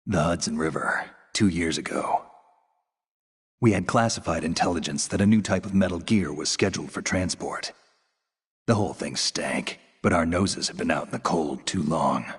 The Hudson River, 2 years ago. We had classified intelligence that a new type of metal gear was scheduled for transport. The whole thing stank, but our noses had been out in the cold too long.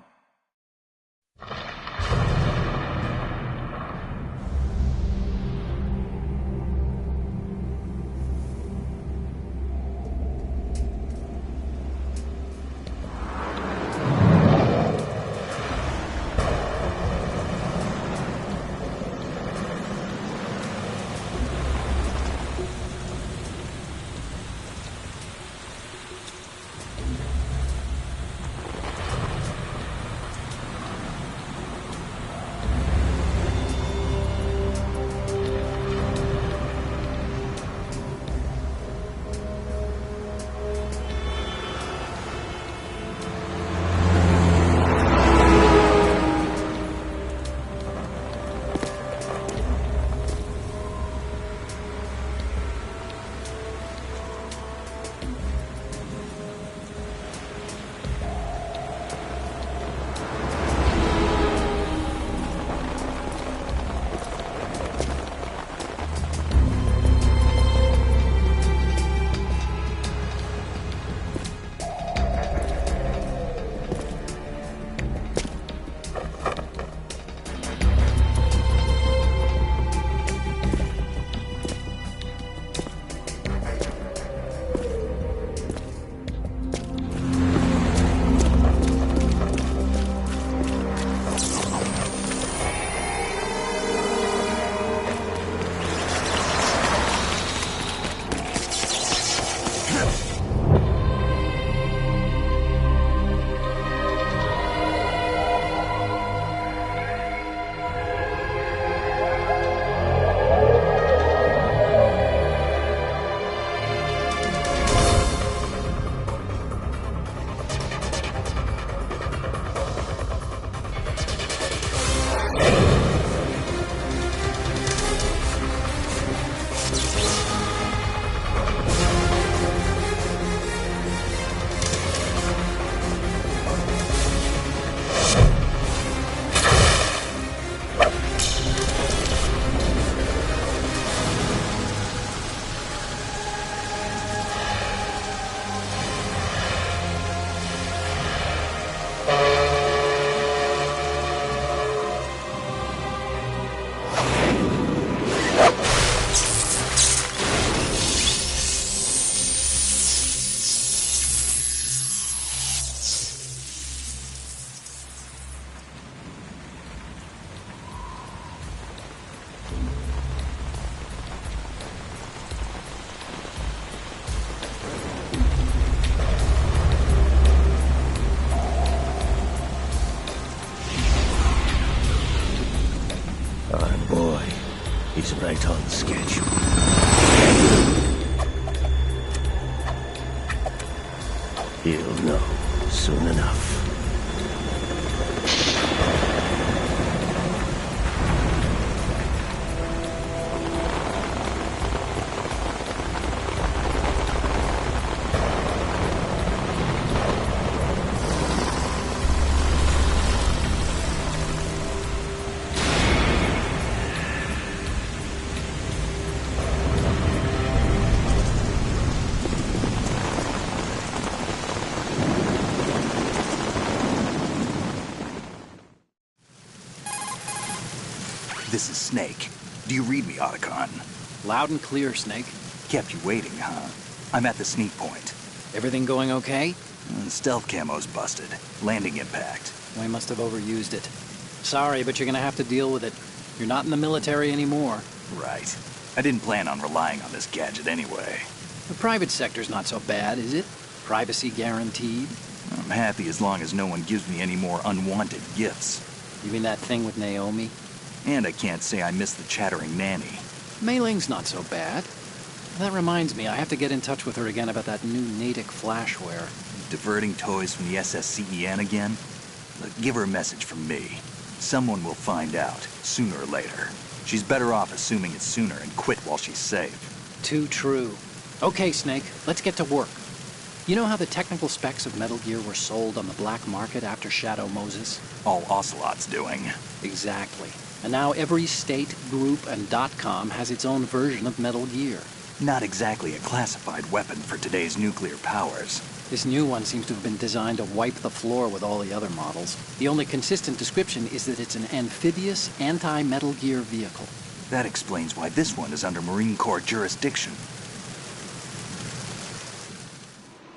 He's right on schedule. He'll know soon enough. This is Snake. Do you read me, Otacon? Loud and clear, Snake. Kept you waiting, huh? I'm at the sneak point. Everything going okay? Stealth camo's busted. Landing impact. We must have overused it. Sorry, but you're gonna have to deal with it. You're not in the military anymore. Right. I didn't plan on relying on this gadget anyway. The private sector's not so bad, is it? Privacy guaranteed? I'm happy as long as no one gives me any more unwanted gifts. You mean that thing with Naomi? And I can't say I miss the chattering nanny. Mei Ling's not so bad. That reminds me, I have to get in touch with her again about that new Natick flashware. Diverting toys from the SSCEN again? Look, give her a message from me. Someone will find out, sooner or later. She's better off assuming it's sooner and quit while she's safe. Too true. Okay, Snake, let's get to work. You know how the technical specs of Metal Gear were sold on the black market after Shadow Moses? All Ocelot's doing. Exactly. And now every state, group, and .com has its own version of Metal Gear. Not exactly a classified weapon for today's nuclear powers. This new one seems to have been designed to wipe the floor with all the other models. The only consistent description is that it's an amphibious, anti-Metal Gear vehicle. That explains why this one is under Marine Corps jurisdiction.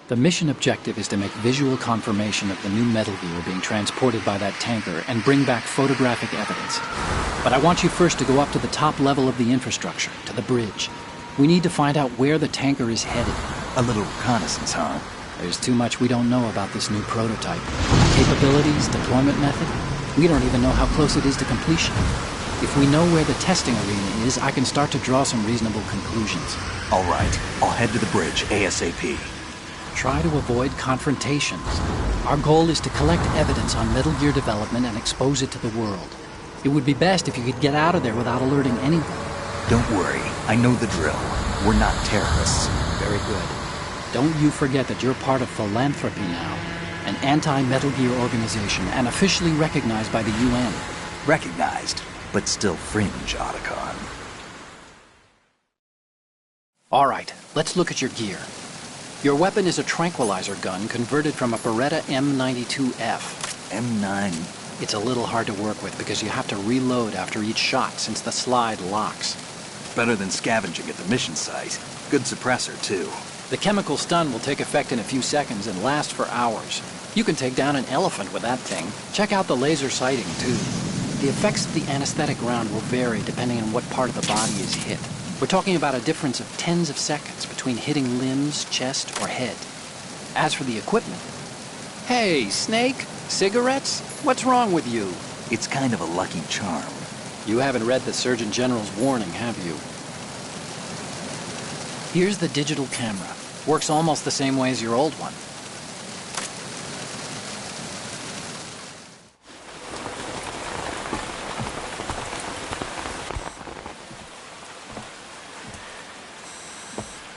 The mission objective is to make visual confirmation of the new Metal Gear being transported by that tanker and bring back photographic evidence. But I want you first to go up to the top level of the infrastructure, to the bridge. We need to find out where the tanker is headed. A little reconnaissance, huh? There's too much we don't know about this new prototype. Capabilities, deployment method. We don't even know how close it is to completion. If we know where the testing arena is, I can start to draw some reasonable conclusions. All right, I'll head to the bridge ASAP. Try to avoid confrontations. Our goal is to collect evidence on Metal Gear development and expose it to the world. It would be best if you could get out of there without alerting anyone. Don't worry, I know the drill. We're not terrorists. Very good. Don't you forget that you're part of Philanthropy now, an anti-Metal Gear organization and officially recognized by the UN. Recognized, but still fringe, Otacon. All right, let's look at your gear. Your weapon is a tranquilizer gun converted from a Beretta M92F. M9. It's a little hard to work with because you have to reload after each shot since the slide locks. Better than scavenging at the mission site. Good suppressor, too. The chemical stun will take effect in a few seconds and last for hours. You can take down an elephant with that thing. Check out the laser sighting, too. The effects of the anesthetic round will vary depending on what part of the body is hit. We're talking about a difference of tens of seconds between hitting limbs, chest, or head. As for the equipment... Hey, Snake! Cigarettes? What's wrong with you? It's kind of a lucky charm. You haven't read the Surgeon General's warning, have you? Here's the digital camera. Works almost the same way as your old one.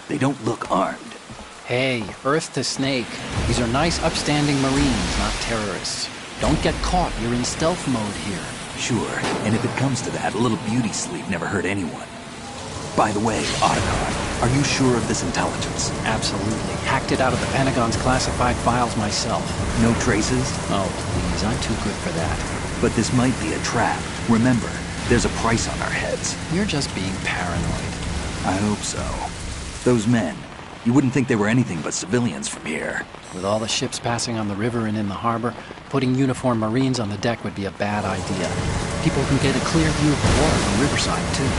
They don't look armed. Hey, Earth to Snake. These are nice, upstanding Marines, not terrorists. Don't get caught. You're in stealth mode here. Sure, and if it comes to that, a little beauty sleep never hurt anyone. By the way, Otacon, are you sure of this intelligence? Absolutely. Hacked it out of the Pentagon's classified files myself. No traces? Oh, please, I'm too good for that. But this might be a trap. Remember, there's a price on our heads. You're just being paranoid. I hope so. Those men, you wouldn't think they were anything but civilians from here. With all the ships passing on the river and in the harbor, putting uniformed Marines on the deck would be a bad idea. People can get a clear view of the water from Riverside, too.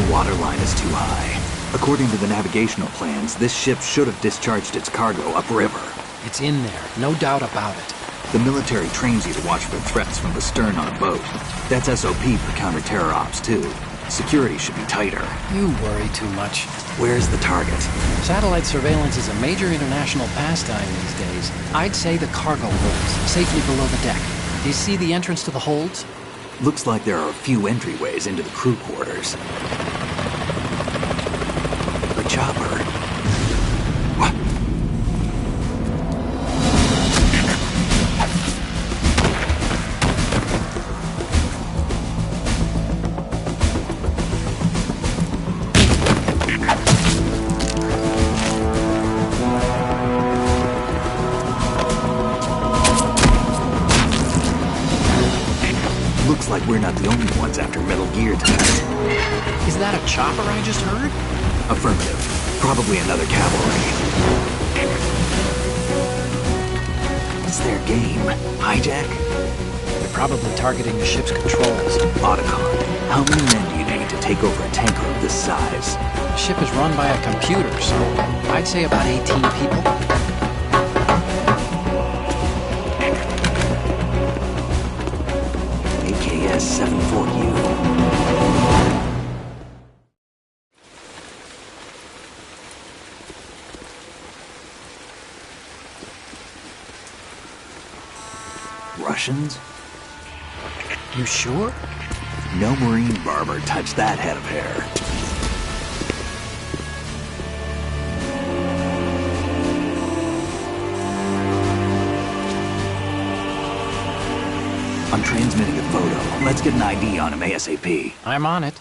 The water line is too high. According to the navigational plans, this ship should have discharged its cargo upriver. It's in there, no doubt about it. The military trains you to watch for threats from the stern on a boat. That's SOP for counter-terror ops, too. Security should be tighter. You worry too much. Where's the target? Satellite surveillance is a major international pastime these days. I'd say the cargo holds, safely below the deck. Do you see the entrance to the holds? Looks like there are a few entryways into the crew quarters. The chopper. What? Looks like we're not the only ones after Metal Gear tonight. Is that a chopper I just heard? Affirmative. Probably another cavalry. What's their game? Hijack? They're probably targeting the ship's controls. Otacon, how many men do you need to take over a tanker of this size? The ship is run by a computer, so I'd say about 18 people. AKS 74U. Russians? You sure? No Marine barber touched that head of hair. I'm transmitting a photo. Let's get an ID on him ASAP. I'm on it.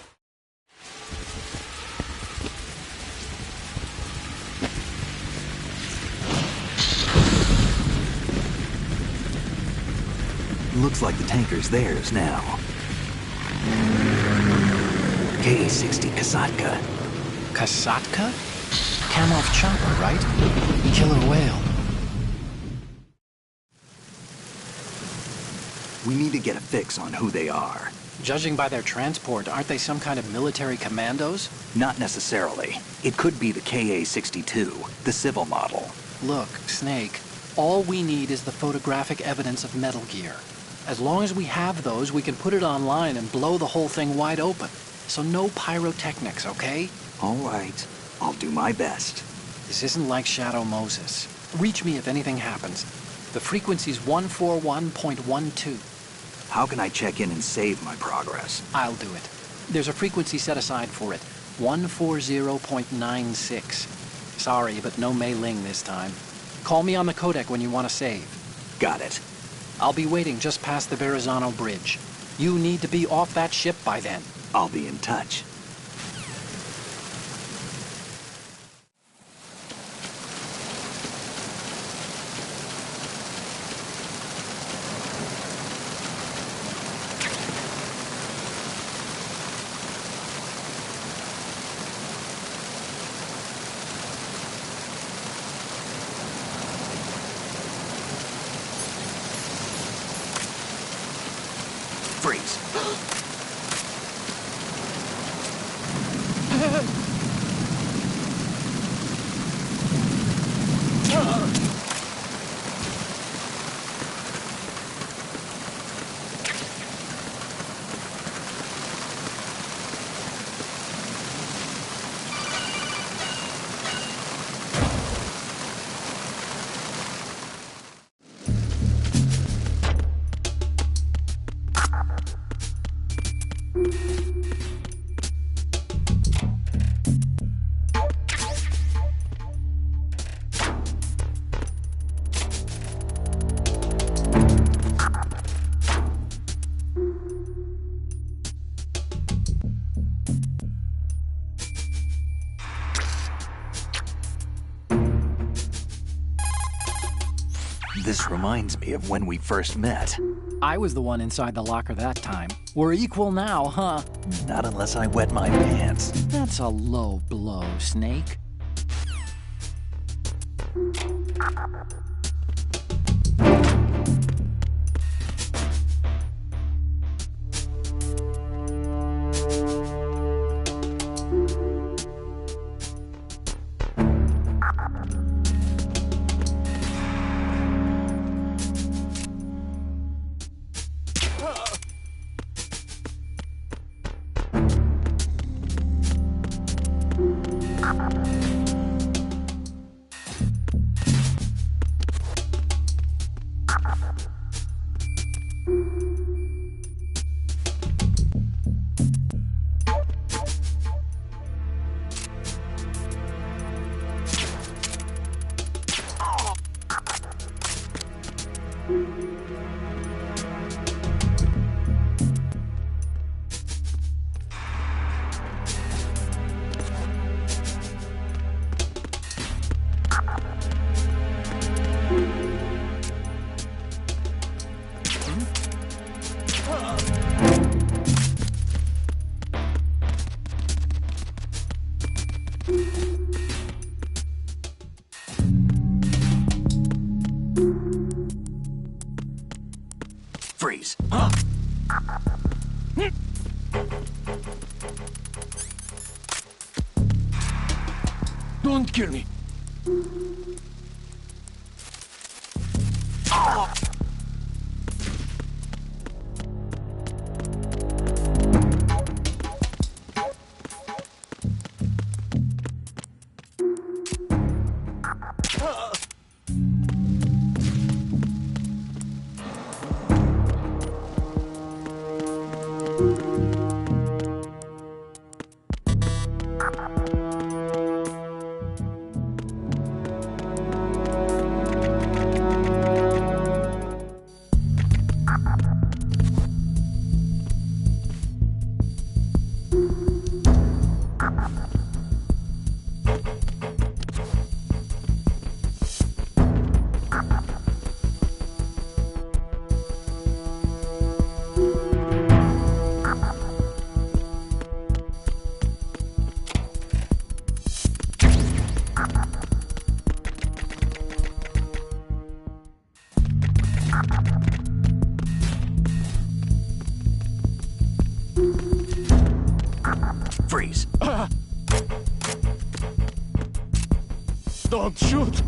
Looks like the tanker's theirs now. KA-60 Kasatka. Kasatka? Kamov chopper, right? Killer whale. We need to get a fix on who they are. Judging by their transport, aren't they some kind of military commandos? Not necessarily. It could be the KA-62, the civil model. Look, Snake, all we need is the photographic evidence of Metal Gear. As long as we have those, we can put it online and blow the whole thing wide open. So no pyrotechnics, okay? All right. I'll do my best. This isn't like Shadow Moses. Reach me if anything happens. The frequency's 141.12. How can I check in and save my progress? I'll do it. There's a frequency set aside for it. 140.96. Sorry, but no Mei Ling this time. Call me on the codec when you want to save. Got it. I'll be waiting just past the Verrazano Bridge. You need to be off that ship by then. I'll be in touch. Freeze. This reminds me of when we first met. I was the one inside the locker that time. We're equal now, huh? Not unless I wet my pants. That's a low blow, Snake. Freeze. Don't kill me. Don't shoot!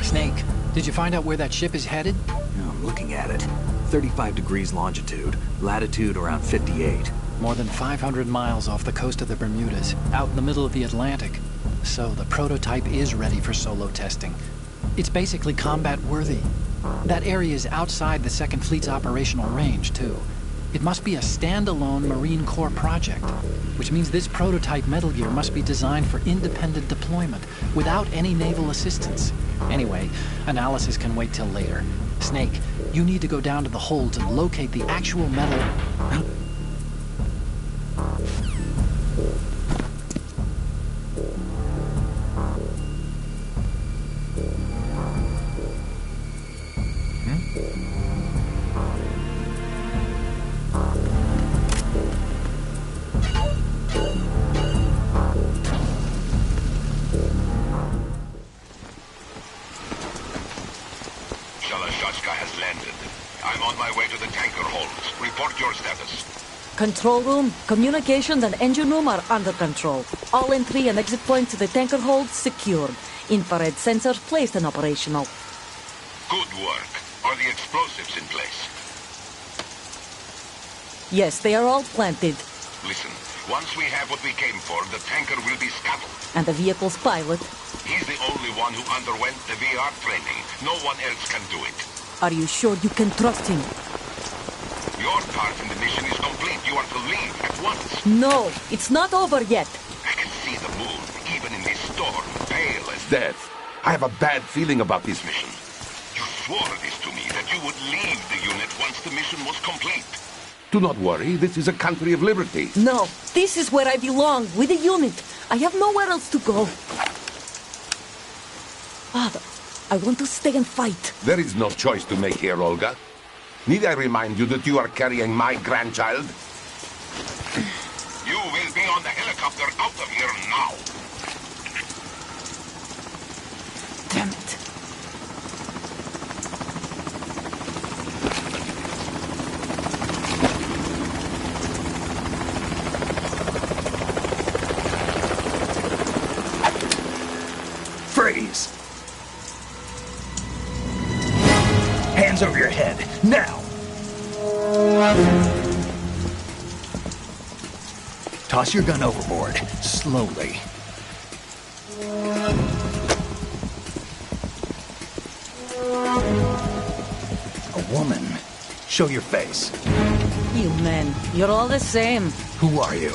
Snake, did you find out where that ship is headed? I'm looking at it. 35 degrees longitude, latitude around 58. More than 500 miles off the coast of the Bermudas, out in the middle of the Atlantic. So the prototype is ready for solo testing. It's basically combat worthy. That area is outside the Second Fleet's operational range, too. It must be a standalone Marine Corps project, which means this prototype Metal Gear must be designed for independent deployment, without any naval assistance. Anyway, analysis can wait till later. Snake, you need to go down to the holds and locate the actual metal... has landed. I'm on my way to the tanker holds. Report your status. Control room, communications and engine room are under control. All entry and exit points to the tanker holds secured. Infrared sensors placed and operational. Good work. Are the explosives in place? Yes, they are all planted. Listen, once we have what we came for, the tanker will be scuttled. And the vehicle's pilot? He's the only one who underwent the VR training. No one else can do it. Are you sure you can trust him? Your part in the mission is complete. You are to leave at once. No, it's not over yet. I can see the moon, even in this storm, pale as death. I have a bad feeling about this mission. You swore this to me, that you would leave the unit once the mission was complete. Do not worry, this is a country of liberty. No, this is where I belong, with the unit. I have nowhere else to go. Father, I want to stay and fight. There is no choice to make here, Olga. Need I remind you that you are carrying my grandchild? You will be on the helicopter out of here now. Damn it. Freeze! Hands over your head, now! Toss your gun overboard, slowly. A woman. Show your face. You men, you're all the same. Who are you?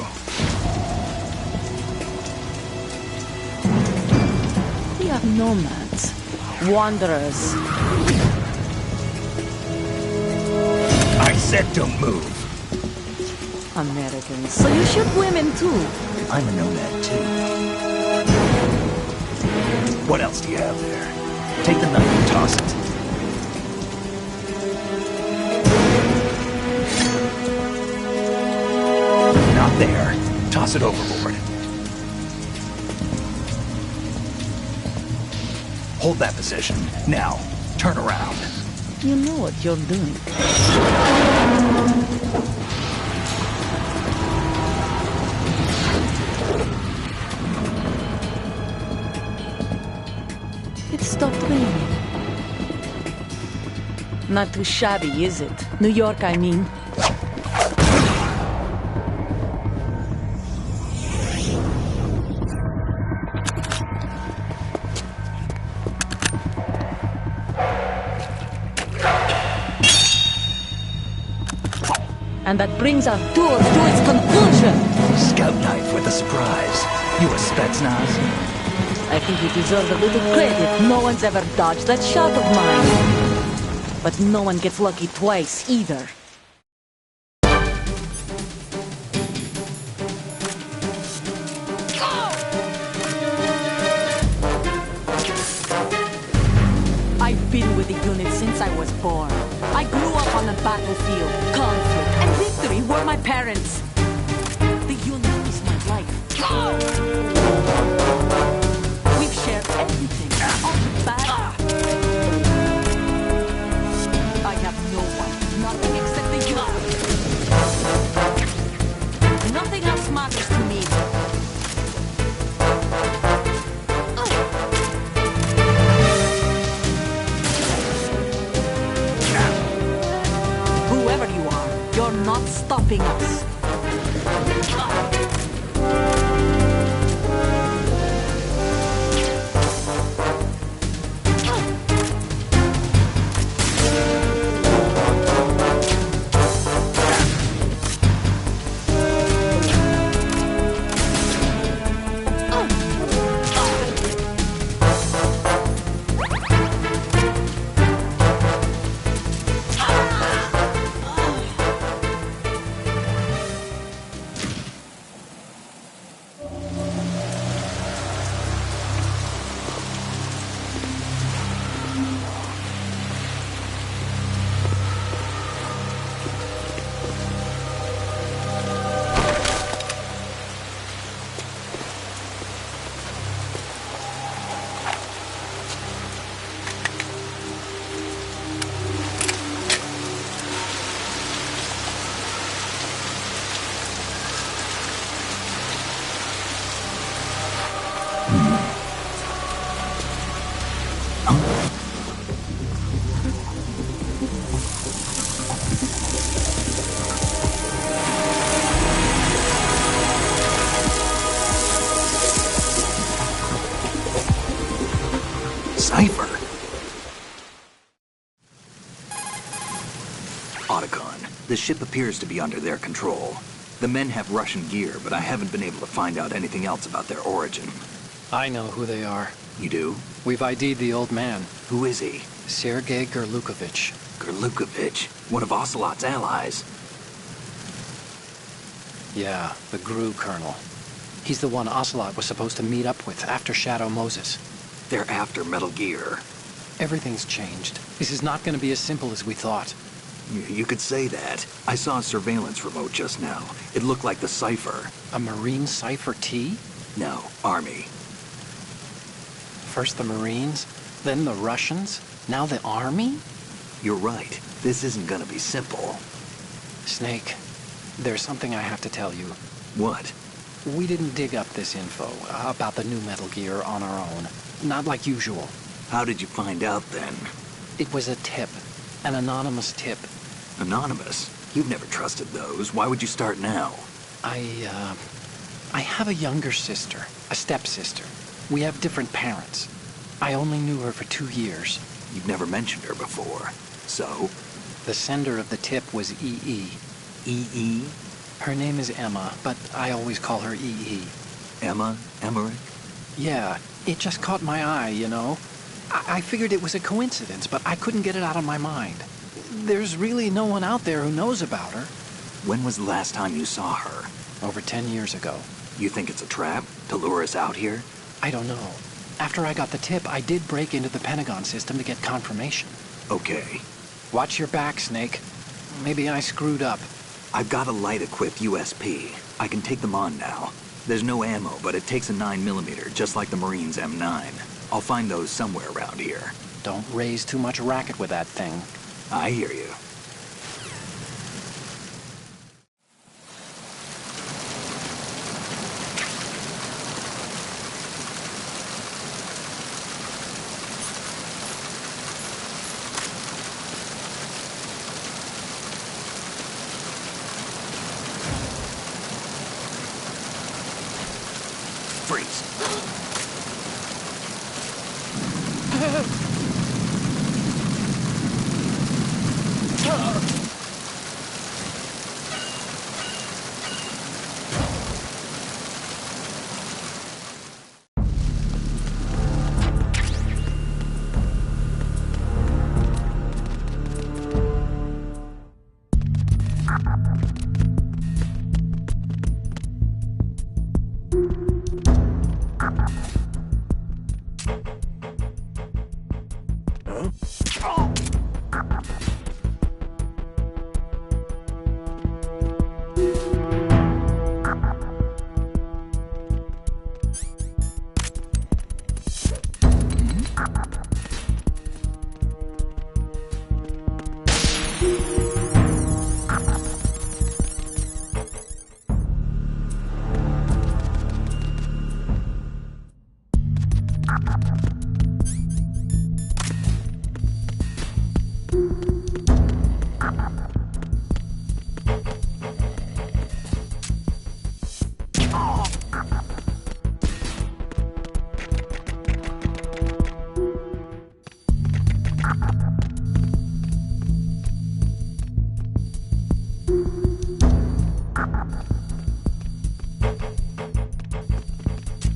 We are nomads. Wanderers. I said don't move. Americans. So you shoot women too. I'm a nomad too. What else do you have there? Take the knife and toss it. Not there. Toss it overboard. Hold that position. Now, turn around. You know what you're doing. It stopped raining. Not too shabby, is it? New York, I mean. And that brings our tour to its conclusion. Scout knife with a surprise. You a Spetsnaz? I think you deserve a little credit. No one's ever dodged that shot of mine. But no one gets lucky twice, either. I've been with the unit since I was born. I grew up on the battlefield. Conflict and victory were my parents. The unit is my life. We've shared everything. All the bad. I have no one, nothing except the unit. Nothing else matters to me. Whoever you are, you're not stopping us. Cipher. Otacon, the ship appears to be under their control. The men have Russian gear, but I haven't been able to find out anything else about their origin. I know who they are. You do? We've ID'd the old man, Who is he? Sergei Gerlukovich. Gerlukovich, one of Ocelot's allies. Yeah, the GRU colonel. He's the one Ocelot was supposed to meet up with after Shadow Moses. They're after Metal Gear. Everything's changed. This is not going to be as simple as we thought. You could say that. I saw a surveillance remote just now. It looked like the Cipher. A Marine Cipher T? No, Army. First the Marines, then the Russians, now the Army? You're right. This isn't gonna be simple. Snake, there's something I have to tell you. What? We didn't dig up this info about the new Metal Gear on our own. Not like usual. How did you find out then? It was a tip. An anonymous tip. Anonymous? You've never trusted those. Why would you start now? I have a younger sister, a stepsister. We have different parents. I only knew her for 2 years. You've never mentioned her before. So? The sender of the tip was E.E. E.E.? Her name is Emma, but I always call her E.E. Emma? Emmerich? Yeah, it just caught my eye, you know? I figured it was a coincidence, but I couldn't get it out of my mind. There's really no one out there who knows about her. When was the last time you saw her? Over 10 years ago. You think it's a trap? To lure us out here? I don't know. After I got the tip, I did break into the Pentagon system to get confirmation. Okay. Watch your back, Snake. Maybe I screwed up. I've got a light-equipped USP. I can take them on now. There's no ammo, but it takes a 9mm, just like the Marines' M9. I'll find those somewhere around here. Don't raise too much racket with that thing. I hear you. Freeze.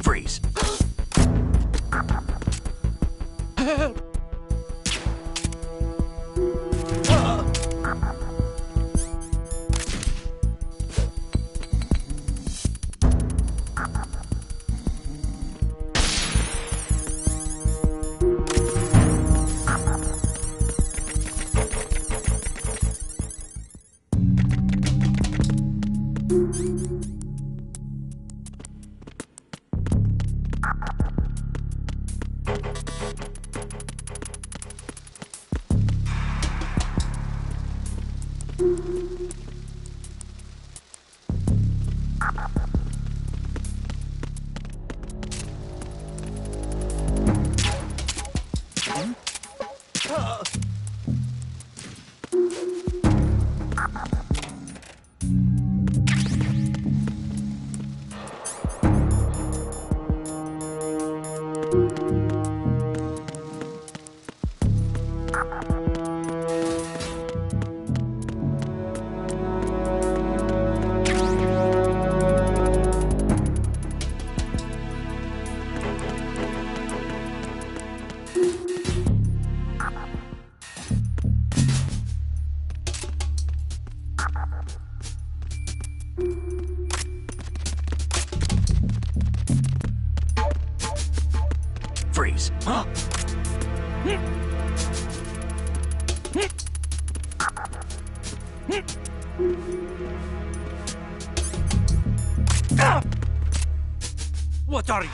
Freeze. Freeze. Huh? What are you?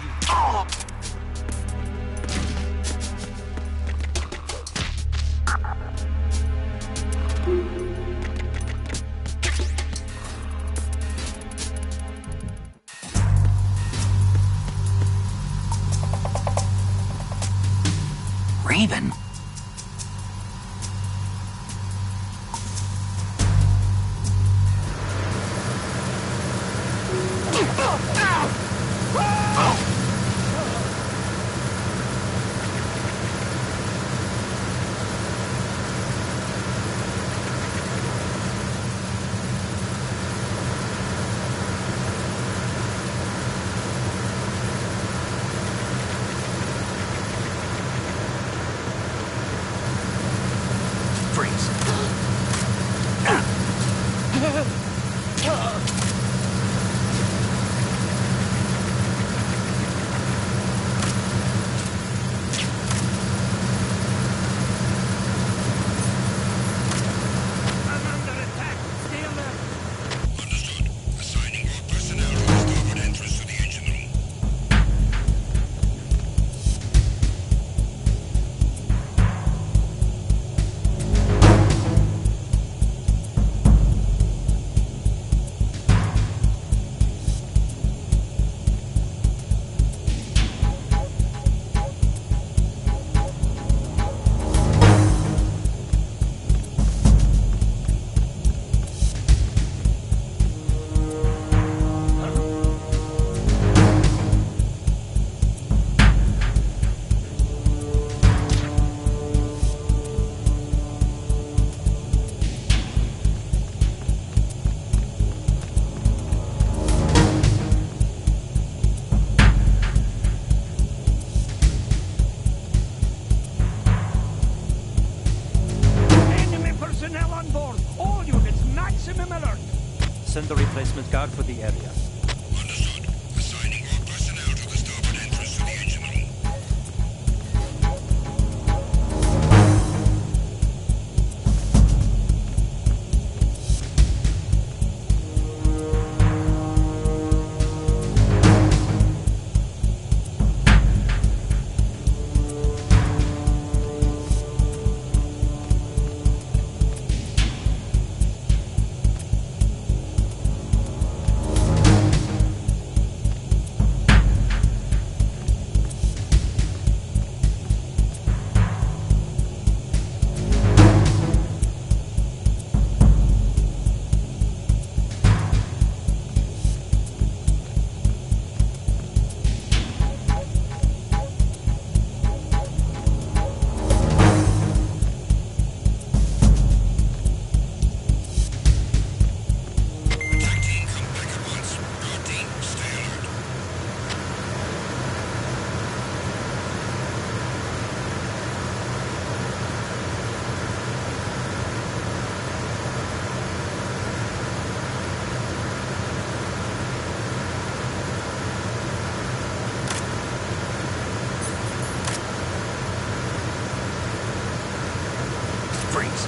Raven. Send the replacement guard for the area. Understood. Assigning all personnel to the starboard entrance to the engine room. Freeze.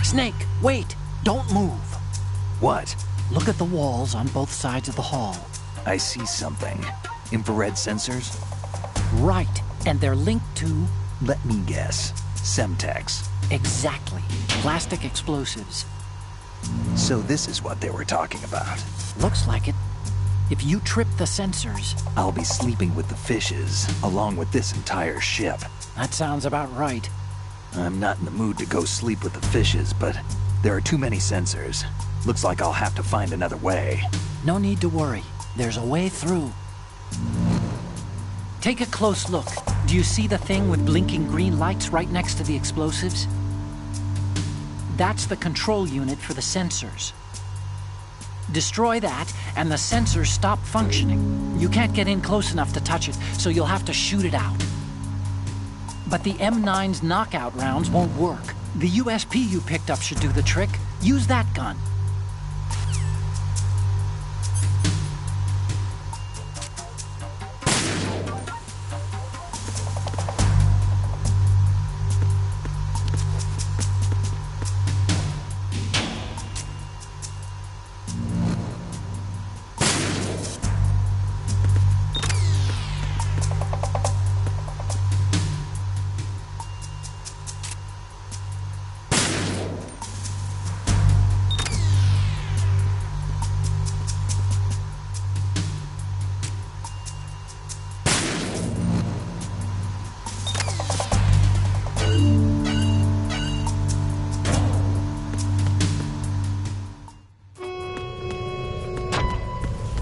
Snake, wait! Don't move! What? Look at the walls on both sides of the hall. I see something. Infrared sensors? Right, and they're linked to... Let me guess. Semtex. Exactly. Plastic explosives. So this is what they were talking about. Looks like it. If you trip the sensors... I'll be sleeping with the fishes, along with this entire ship. That sounds about right. I'm not in the mood to go sleep with the fishes, but there are too many sensors. Looks like I'll have to find another way. No need to worry. There's a way through. Take a close look. Do you see the thing with blinking green lights right next to the explosives? That's the control unit for the sensors. Destroy that, and the sensors stop functioning. You can't get in close enough to touch it, so you'll have to shoot it out. But the M9's knockout rounds won't work. The USP you picked up should do the trick. Use that gun.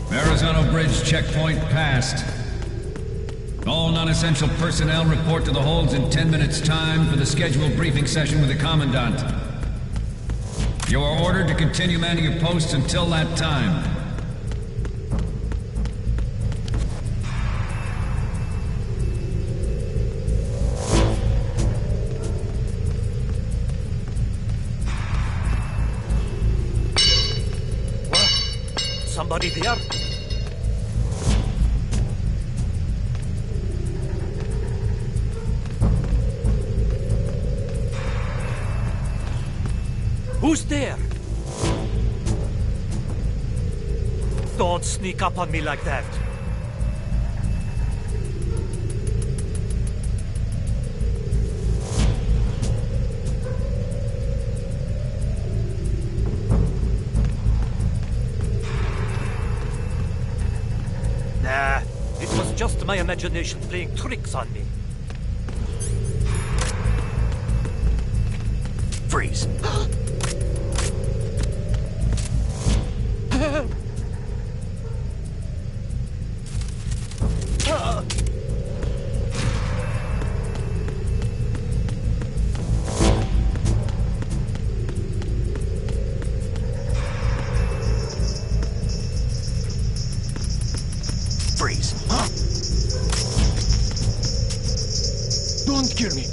Verrazano Bridge checkpoint passed. All non-essential personnel report to the holds in 10 minutes' time for the scheduled briefing session with the Commandant. You are ordered to continue manning your posts until that time. Somebody there? Who's there? Don't sneak up on me like that. Nah, it was just my imagination playing tricks on me. Freeze. Freeze. Don't kill me.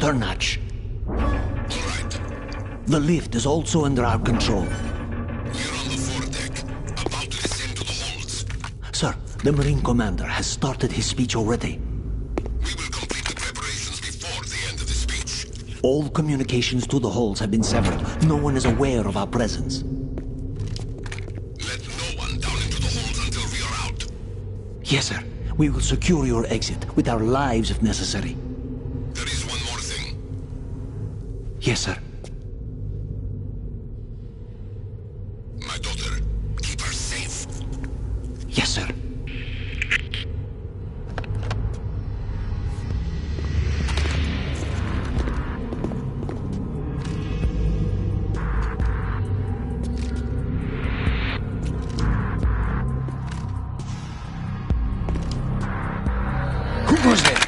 turn hatch. All right. The lift is also under our control. We're on the foredeck, about to descend to the holds. Sir, the Marine Commander has started his speech already. We will complete the preparations before the end of the speech. All communications to the holds have been severed. No one is aware of our presence. Let no one down into the holds until we are out. Yes, sir. We will secure your exit with our lives if necessary. There is one more thing. Yes, sir. My daughter, keep her safe. Yes, sir. Who goes there?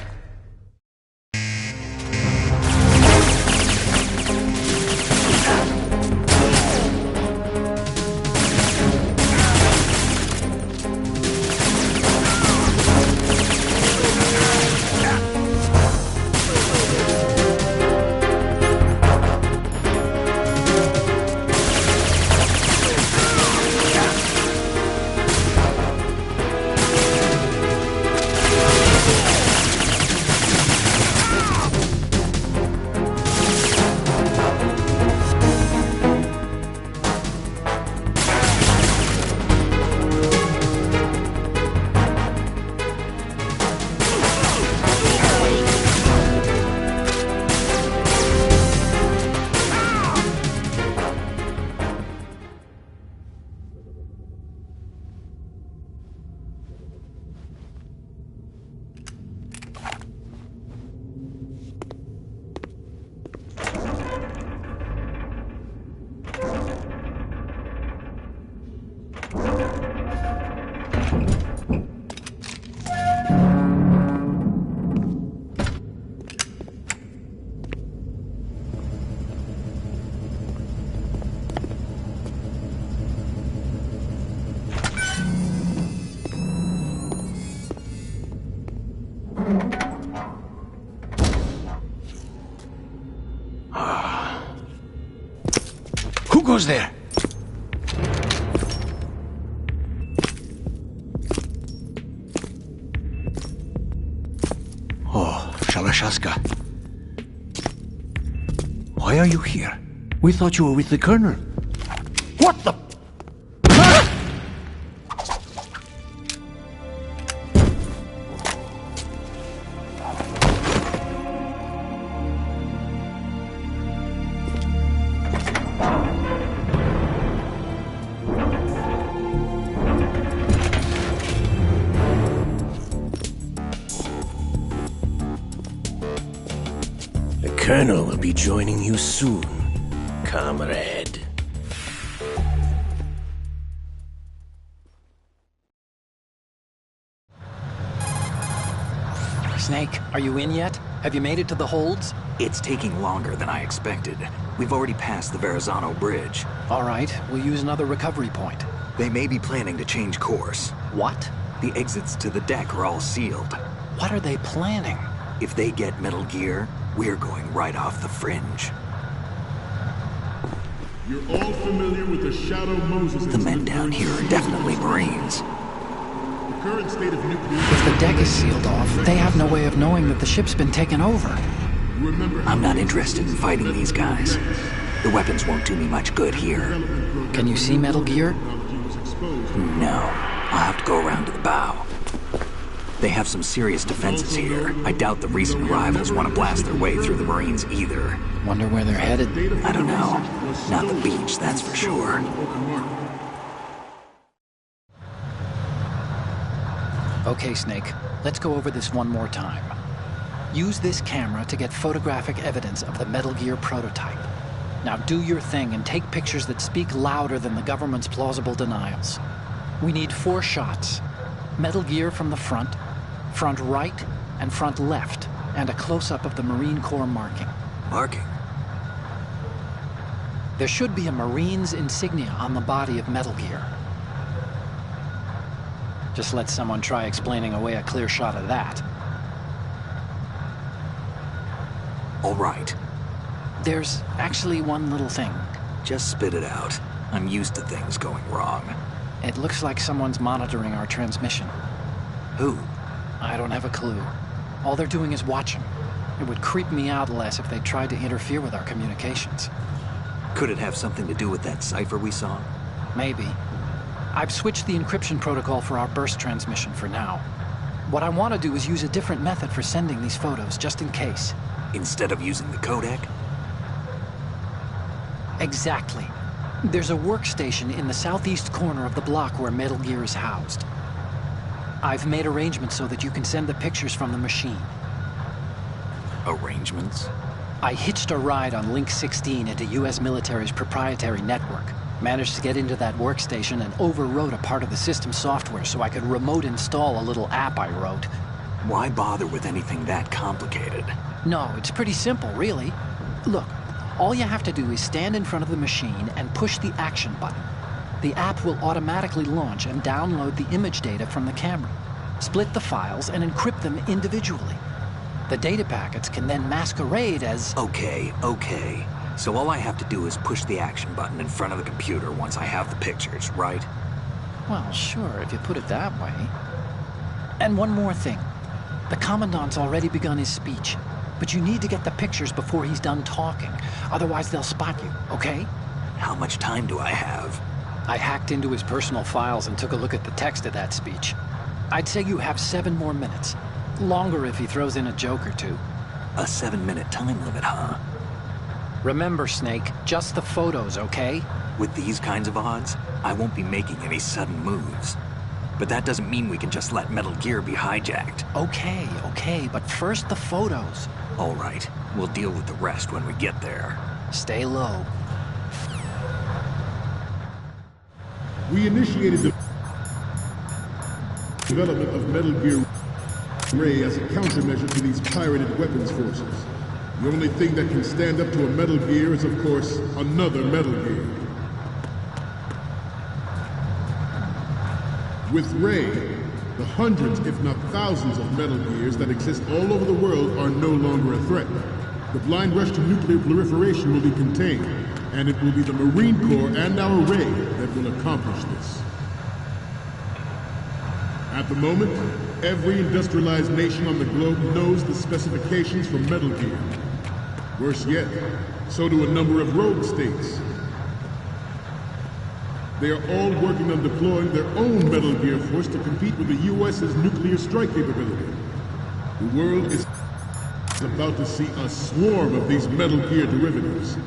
Who goes there? Oh, Shalashaska. Why are you here? We thought you were with the Colonel. What the? The Colonel will be joining you soon, comrade. Snake, are you in yet? Have you made it to the holds? It's taking longer than I expected. We've already passed the Verrazano Bridge. All right, we'll use another recovery point. They may be planning to change course. What? The exits to the deck are all sealed. What are they planning? If they get Metal Gear, we're going right off the fringe. You're all familiar with the Shadow Moses The men down here are definitely Marines. The current state of nuclear... If the deck is sealed off, they have no way of knowing that the ship's been taken over. I'm not interested in fighting these guys. The weapons won't do me much good here. Can you see Metal Gear? No. I'll have to go around to the bow. They have some serious defenses here. I doubt the recent arrivals want to blast their way through the Marines either. Wonder where they're headed? I don't know. Not the beach, that's for sure. Okay, Snake. Let's go over this one more time. Use this camera to get photographic evidence of the Metal Gear prototype. Now do your thing and take pictures that speak louder than the government's plausible denials. We need 4 shots. Metal Gear from the front right, and front left, and a close-up of the Marine Corps marking. Marking? There should be a Marine's insignia on the body of Metal Gear. Just let someone try explaining away a clear shot of that. All right. There's actually one little thing. Just spit it out. I'm used to things going wrong. It looks like someone's monitoring our transmission. Who? I don't have a clue. All they're doing is watching. It would creep me out less if they tried to interfere with our communications. Could it have something to do with that cipher we saw? Maybe. I've switched the encryption protocol for our burst transmission for now. What I want to do is use a different method for sending these photos, just in case. Instead of using the codec? Exactly. There's a workstation in the southeast corner of the block where Metal Gear is housed. I've made arrangements so that you can send the pictures from the machine. Arrangements? I hitched a ride on Link 16 into U.S. military's proprietary network. Managed to get into that workstation and overwrote a part of the system software so I could remote install a little app I wrote. Why bother with anything that complicated? No, it's pretty simple, really. Look, all you have to do is stand in front of the machine and push the action button. The app will automatically launch and download the image data from the camera, split the files, and encrypt them individually. The data packets can then masquerade as... Okay. So all I have to do is push the action button in front of the computer once I have the pictures, right? Well, sure, if you put it that way. And one more thing. The Commandant's already begun his speech, but you need to get the pictures before he's done talking. Otherwise, they'll spot you, okay? How much time do I have? I hacked into his personal files and took a look at the text of that speech. I'd say you have 7 more minutes. Longer if he throws in a joke or two. A 7-minute time limit, huh? Remember, Snake, just the photos, okay? With these kinds of odds, I won't be making any sudden moves. But that doesn't mean we can just let Metal Gear be hijacked. Okay, but first the photos. All right, we'll deal with the rest when we get there. Stay low. We initiated the development of Metal Gear Ray as a countermeasure to these pirated weapons forces. The only thing that can stand up to a Metal Gear is, of course, another Metal Gear. With Ray, the hundreds, if not thousands, of Metal Gears that exist all over the world are no longer a threat. The blind rush to nuclear proliferation will be contained, and it will be the Marine Corps and our Ray that will accomplish this. At the moment, every industrialized nation on the globe knows the specifications for Metal Gear. Worse yet, so do a number of rogue states. They are all working on deploying their own Metal Gear force to compete with the U.S.'s nuclear strike capability. The world is about to see a swarm of these Metal Gear derivatives.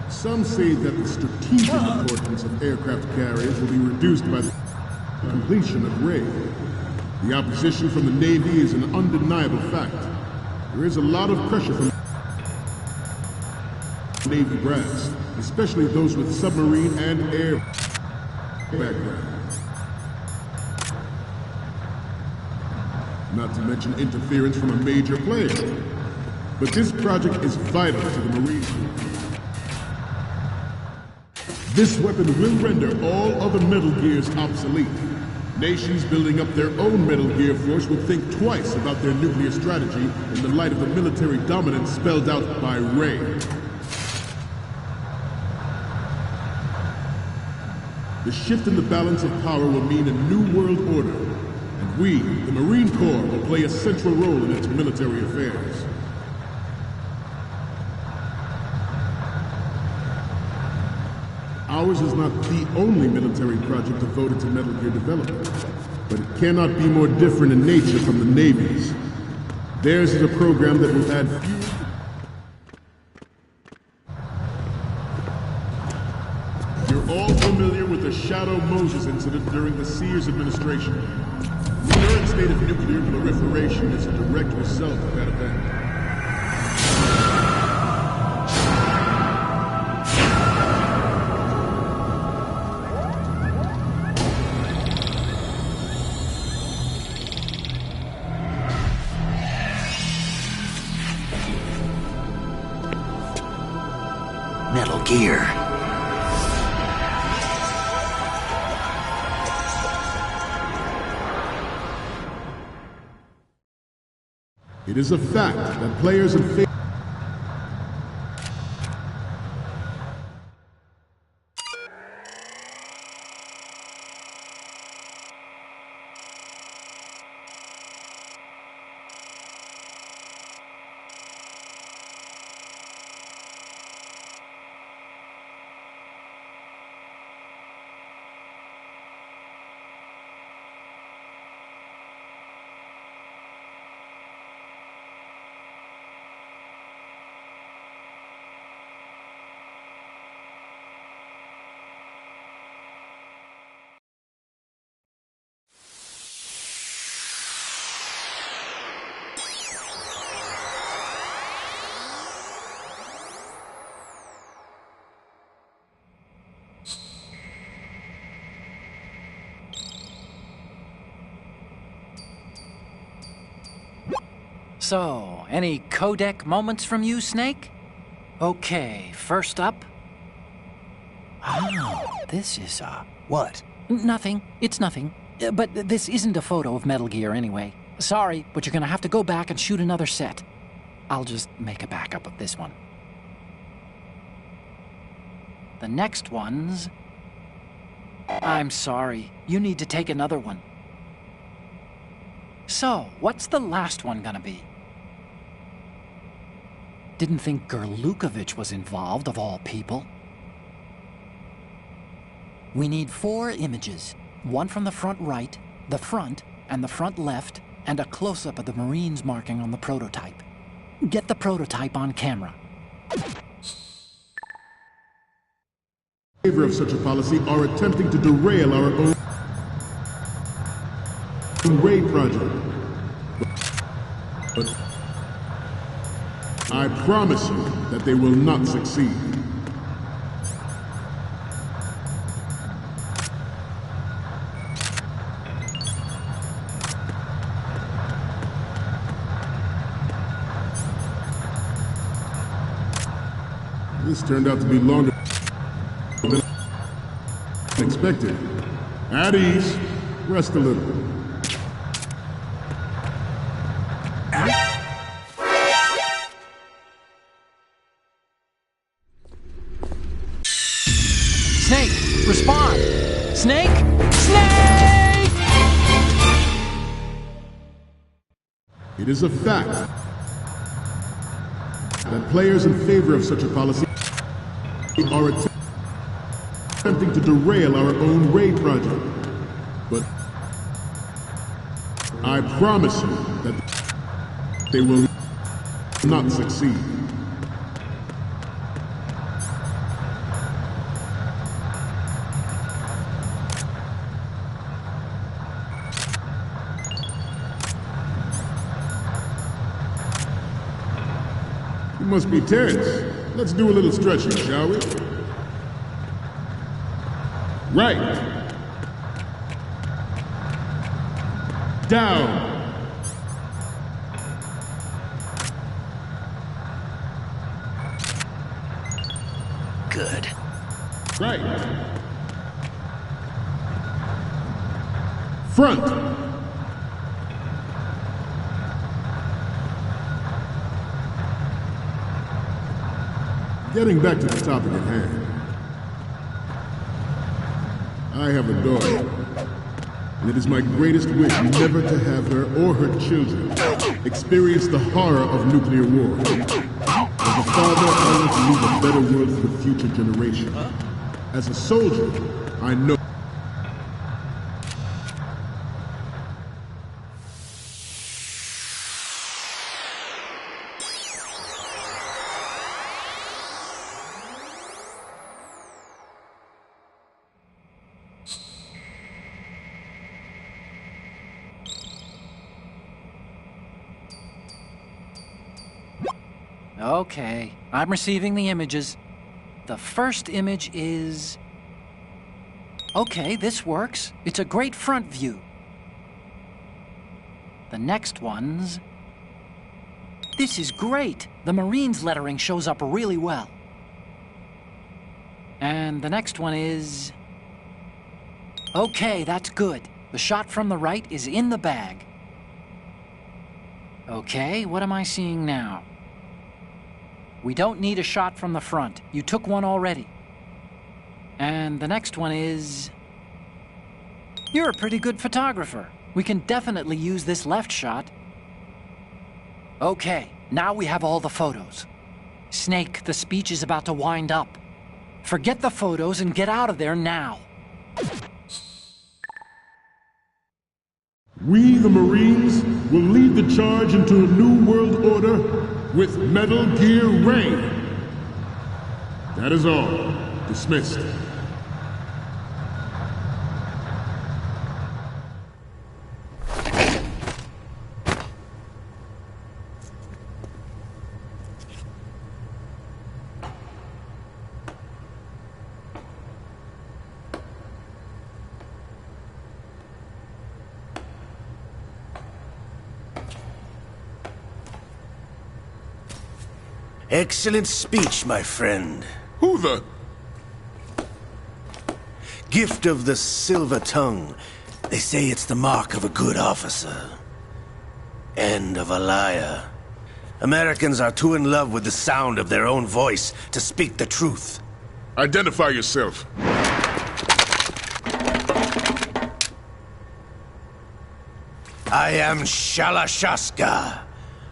Some say that the strategic importance of aircraft carriers will be reduced by the completion of Ray. The opposition from the Navy is an undeniable fact. There is a lot of pressure from Navy brass, especially those with submarine and air backgrounds. Not to mention interference from a major player. But this project is vital to the Marine Corps. This weapon will render all other Metal Gears obsolete. Nations building up their own Metal Gear force will think twice about their nuclear strategy in the light of the military dominance spelled out by Ray. The shift in the balance of power will mean a new world order, and we, the Marine Corps, will play a central role in its military affairs. Ours is not the only military project devoted to Metal Gear development, but it cannot be more different in nature from the Navy's. Theirs is a program that will add fuel. You're all familiar with the Shadow Moses incident during the Sears administration. The current state of nuclear proliferation is a direct result of that event. Metal Gear. It is a fact that players in favor. So, any codec moments from you, Snake? Okay, first up. Oh, this is, What? Nothing. It's nothing. But this isn't a photo of Metal Gear anyway. Sorry, but you're gonna have to go back and shoot another set. I'll just make a backup of this one. The next one's... I'm sorry. You need to take another one. So, what's the last one gonna be? Didn't think Gerlukovich was involved, of all people. We need 4 images. One from the front right, the front, and the front left, and a close-up of the Marines marking on the prototype. Get the prototype on camera. In favor of such a policy are attempting to derail our own raid project. But I promise you that they will not succeed. This turned out to be longer than expected. At ease. Rest a little. Snake, respond! Snake! Snake! It is a fact that players in favor of such a policy are attempting to derail our own raid project. But I promise you that they will not succeed. You must be tense. Let's do a little stretching, shall we? Right. Down. Good. Right. Front. Getting back to the topic at hand. I have a daughter, and it is my greatest wish never to have her or her children experience the horror of nuclear war. As a father, I want to leave a better world for the future generation. As a soldier, I know. Okay, I'm receiving the images. The first image is... Okay, this works. It's a great front view. The next one's... This is great. The Marines lettering shows up really well. And the next one is... Okay, that's good. The shot from the right is in the bag. Okay, what am I seeing now? We don't need a shot from the front. You took one already. And the next one is... You're a pretty good photographer. We can definitely use this left shot. Okay, now we have all the photos. Snake, the speech is about to wind up. Forget the photos and get out of there now. We, the Marines, will lead the charge into a new world order with Metal Gear Ray. That is all. Dismissed. Excellent speech, my friend. Who the... Gift of the silver tongue. They say it's the mark of a good officer. And of a liar. Americans are too in love with the sound of their own voice to speak the truth. Identify yourself. I am Shalashaska,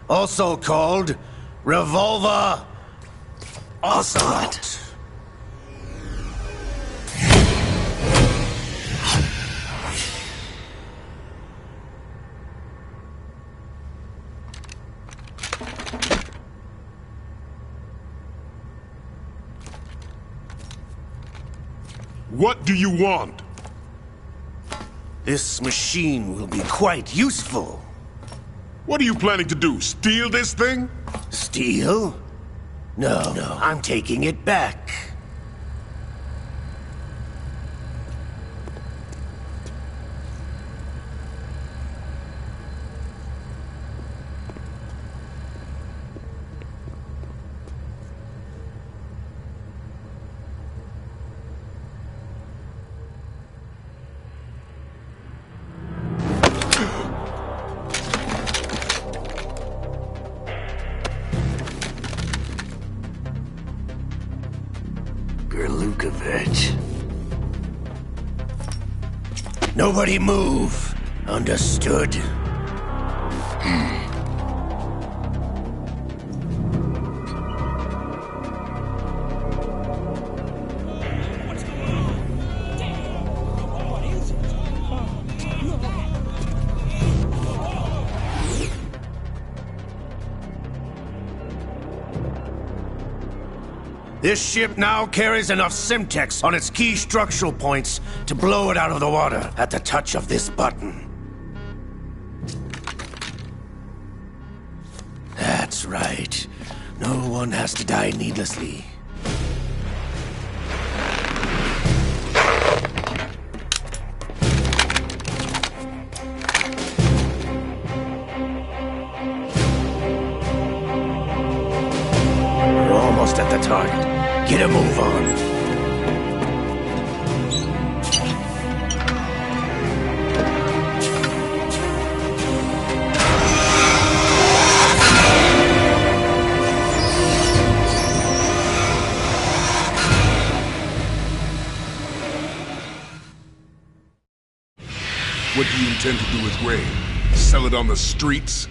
also called Revolver Ocelot. What do you want? This machine will be quite useful. What are you planning to do? Steal this thing? Steal? No, I'm taking it back. Nobody move. Understood? This ship now carries enough Simtex on its key structural points to blow it out of the water at the touch of this button. That's right. No one has to die needlessly. We're almost at the target. Get a move on. What do you intend to do with Ray? Sell it on the streets?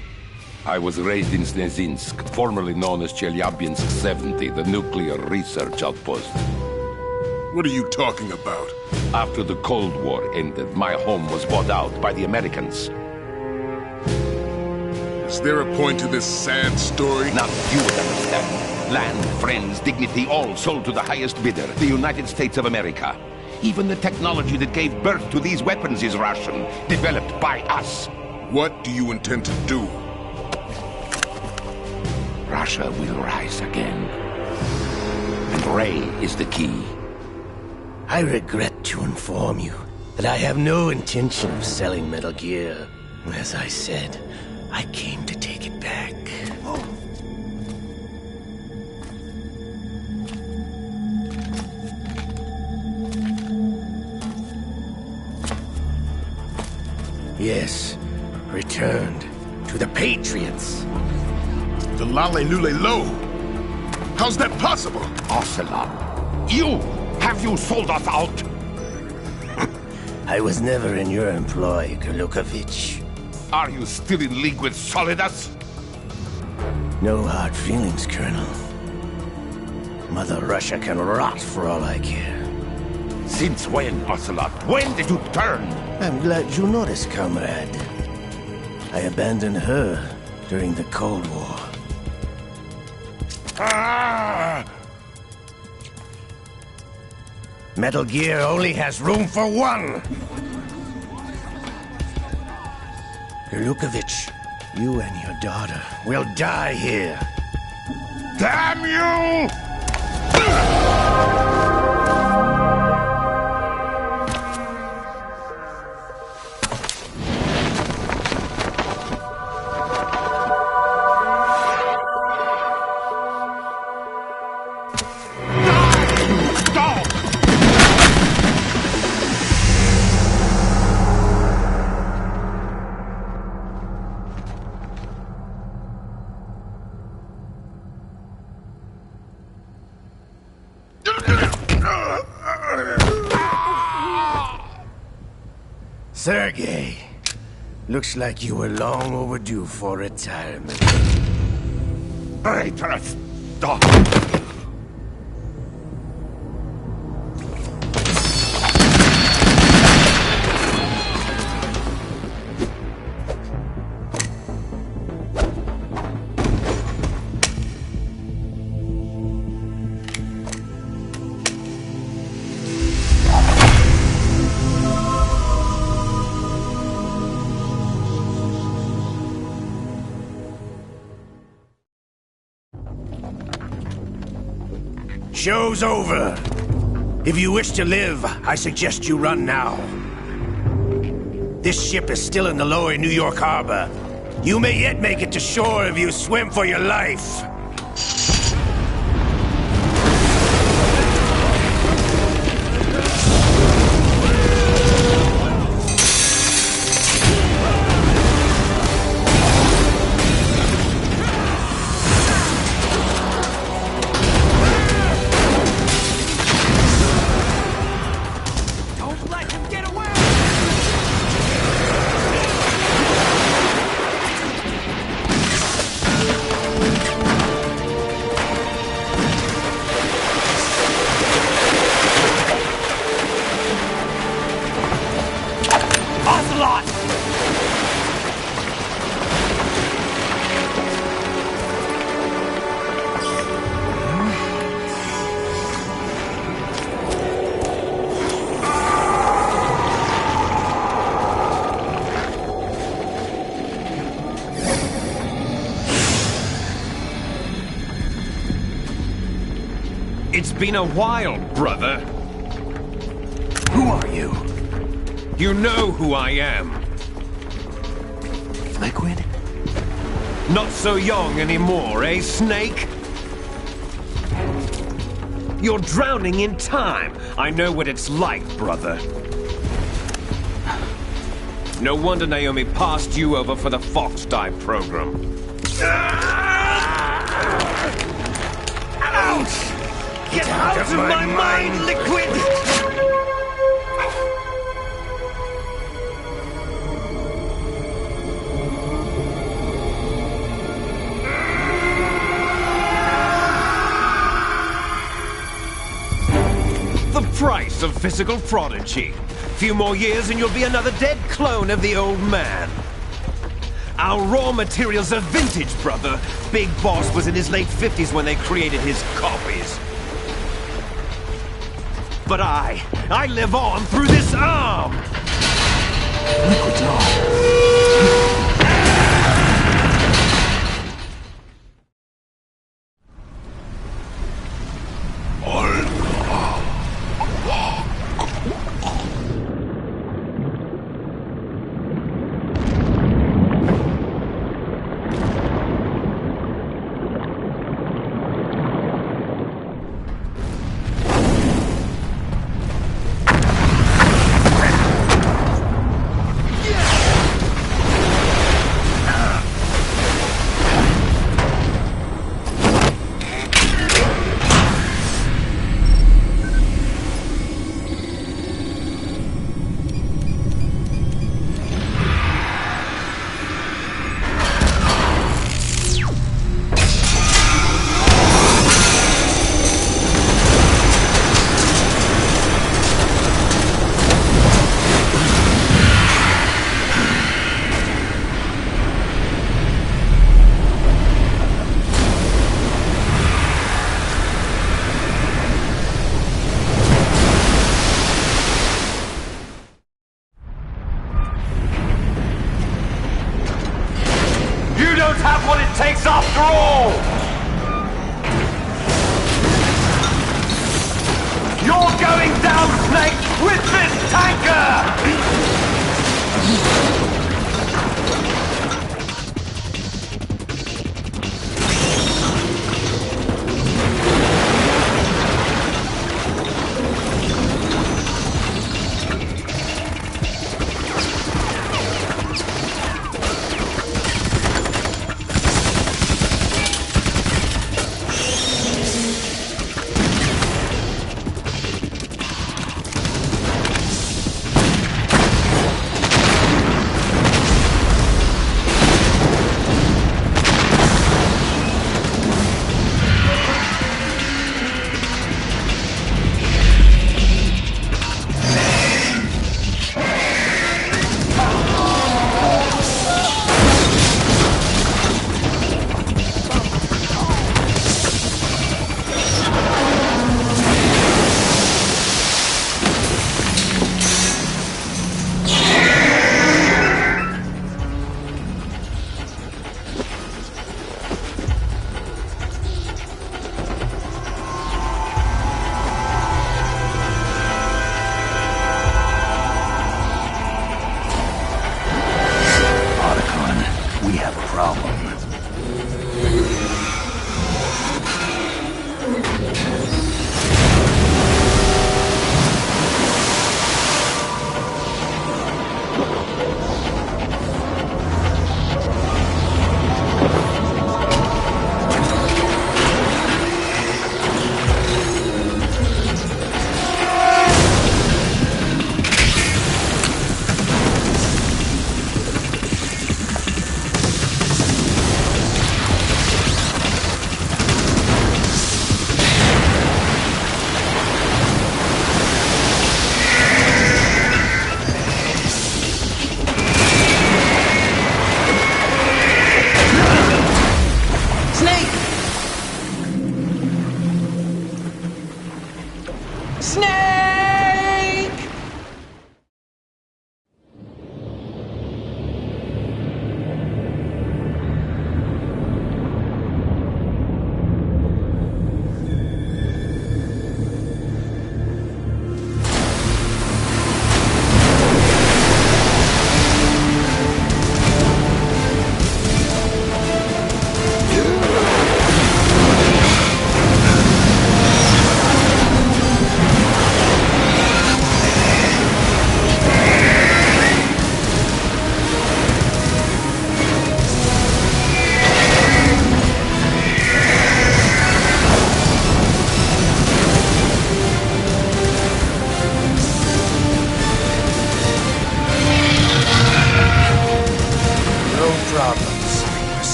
I was raised in Snezinsk, formerly known as Chelyabinsk 70, the nuclear research outpost. What are you talking about? After the Cold War ended, my home was bought out by the Americans. Is there a point to this sad story? Not you would understand. Land, friends, dignity, all sold to the highest bidder, the United States of America. Even the technology that gave birth to these weapons is Russian, developed by us. What do you intend to do? Russia will rise again. And Ray is the key. I regret to inform you that I have no intention of selling Metal Gear. As I said, I came to take it back. Yes, returned. to the Patriots. The Lale Lule Lo. How's that possible? Ocelot, have you sold us out? I was never in your employ, Golukovich. Are you still in league with Solidus? No hard feelings, Colonel. Mother Russia can rot for all I care. Since when, Ocelot? When did you turn? I'm glad you noticed, comrade. I abandoned her during the Cold War. Ah! Metal Gear only has room for one! Golukovich, you and your daughter will die here. Damn you! Sergei, looks like you were long overdue for retirement. Traitorous dog! Show's over. If you wish to live, I suggest you run now. This ship is still in the lower New York harbor. You may yet make it to shore if you swim for your life. It's been a while, brother. Who are you? You know who I am. Liquid? Not so young anymore, eh, Snake? You're drowning in time. I know what it's like, brother. No wonder Naomi passed you over for the Fox Dive program. Ouch! Get out of my mind, Liquid! The price of physical prodigy. Few more years and you'll be another dead clone of the old man. Our raw materials are vintage, brother. Big Boss was in his late 50s when they created his copies. But I live on through this arm! Liquid's on. with this tanker!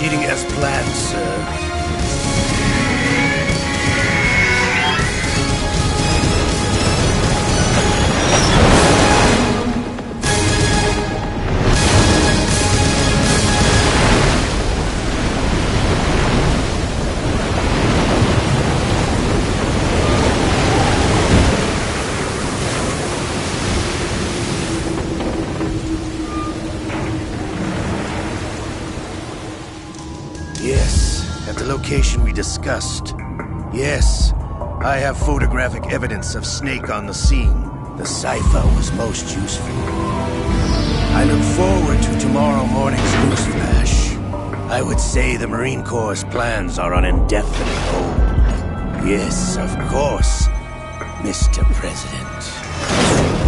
Proceeding as planned, sir. Yes, at the location we discussed. Yes, I have photographic evidence of Snake on the scene. The cipher was most useful. I look forward to tomorrow morning's news flash. I would say the Marine Corps' plans are on indefinite hold. Yes, of course, Mr. President.